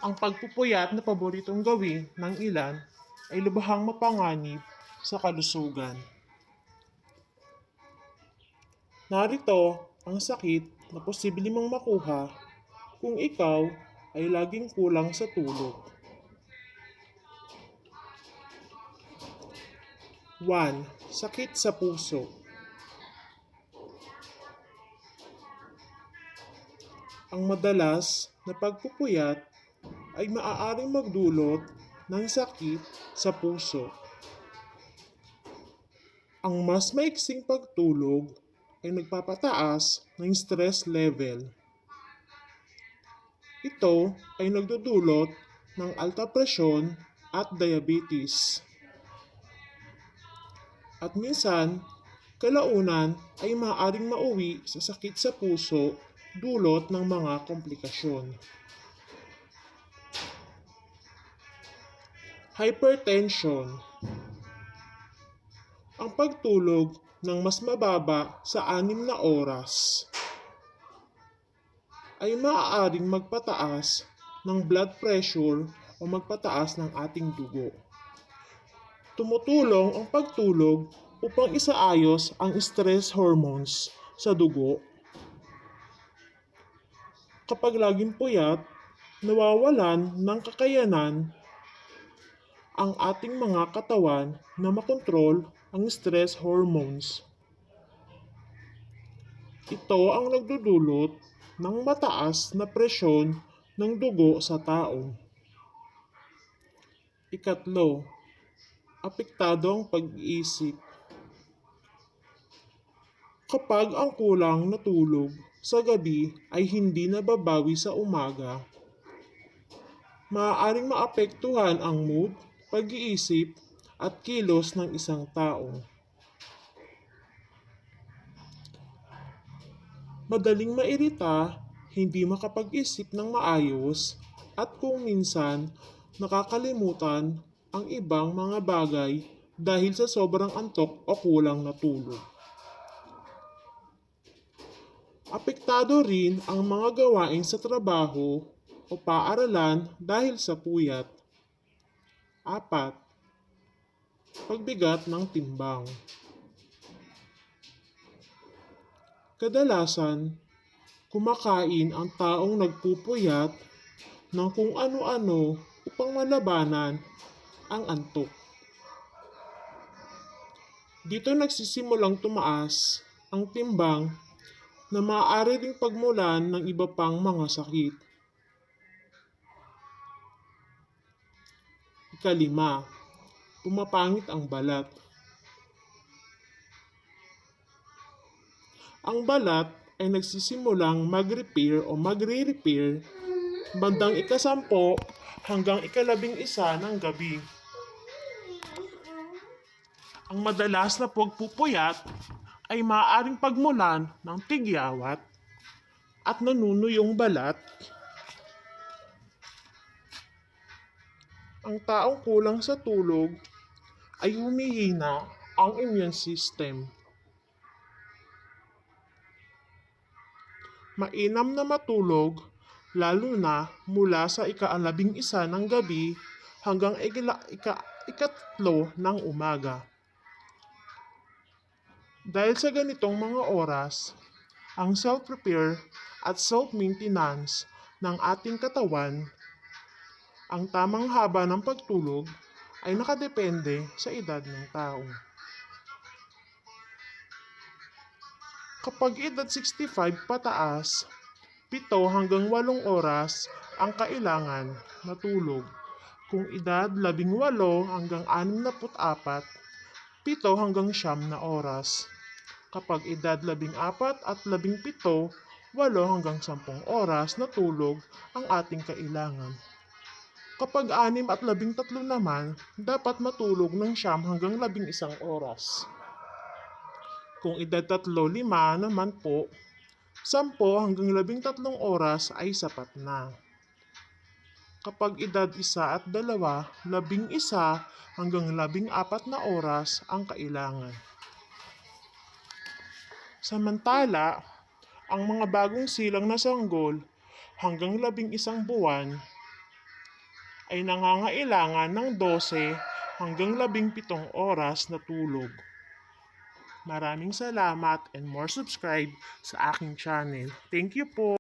Ang pagpupuyat na paboritong gawin ng ilan ay lubhang mapanganib sa kalusugan. Narito ang sakit na posible mong makuha kung ikaw ay laging kulang sa tulog. 1. Sakit sa puso. Ang madalas na pagpupuyat ay maaaring magdulot ng sakit sa puso. Ang mas maiksing pagtulog ay nagpapataas ng stress level. Ito ay nagdudulot ng alta presyon at diabetes. At minsan, kalaunan ay maaaring mauwi sa sakit sa puso dulot ng mga komplikasyon. Hypertension. Ang pagtulog ng mas mababa sa 6 na oras ay maaaring magpataas ng blood pressure o magpataas ng ating dugo. Tumutulong ang pagtulog upang isaayos ang stress hormones sa dugo. Kapag laging puyat, nawawalan ng kakayanan ang ating mga katawan na makontrol ang stress hormones. Ito ang nagdudulot ng mataas na presyon ng dugo sa tao. Ikatlo, apektado ang pag-iisip. Kapag ang kulang na tulog sa gabi ay hindi nababawi sa umaga, maaaring maapektuhan ang mood, pag-iisip, at kilos ng isang tao. Madaling mairita, hindi makapag-isip ng maayos, at kung minsan nakakalimutan ang ibang mga bagay dahil sa sobrang antok o kulang na tulog. Apektado rin ang mga gawain sa trabaho o paaralan dahil sa puyat. 4. Pagbigat ng timbang. Kadalasan, kumakain ang taong nagpupuyat ng kung ano-ano upang malabanan ang antok. Dito nagsisimulang tumaas ang timbang na maaari ring pagmulan ng iba pang mga sakit. 5. Pumapangit ang balat. Ang balat ay nagsisimulang mag-repair o magre-repair bandang ika-10 hanggang ika-11 ng gabi. Ang madalas na pagpupuyat ay maaaring pagmulan ng tigyawat at nanunuyong balat. Ang taong kulang sa tulog ay humihina ang immune system. Mainam na matulog lalo na mula sa ika-11 ng gabi hanggang ika-3 ng umaga. Dahil sa ganitong mga oras, ang self-repair at self-maintenance ng ating katawan, ang tamang haba ng pagtulog ay nakadepende sa edad ng tao. Kapag edad 65 pataas, 7 hanggang 8 oras ang kailangan na tulog. Kung edad 18 hanggang 64, 7 hanggang 9 na oras. Kapag edad 14 at 17, 8 hanggang 10 oras na tulog ang ating kailangan. Kapag 6 at 13 naman, dapat matulog ng 9 hanggang 11 oras. Kung edad 3-5 naman po, 10 hanggang 13 oras ay sapat na. Kapag edad 1 at 2, 11 hanggang 14 na oras ang kailangan. Samantala, ang mga bagong silang na sanggol hanggang 11 buwan ay nangangailangan ng 12 hanggang 17 oras na tulog. Maraming salamat and more subscribe sa aking channel. Thank you po!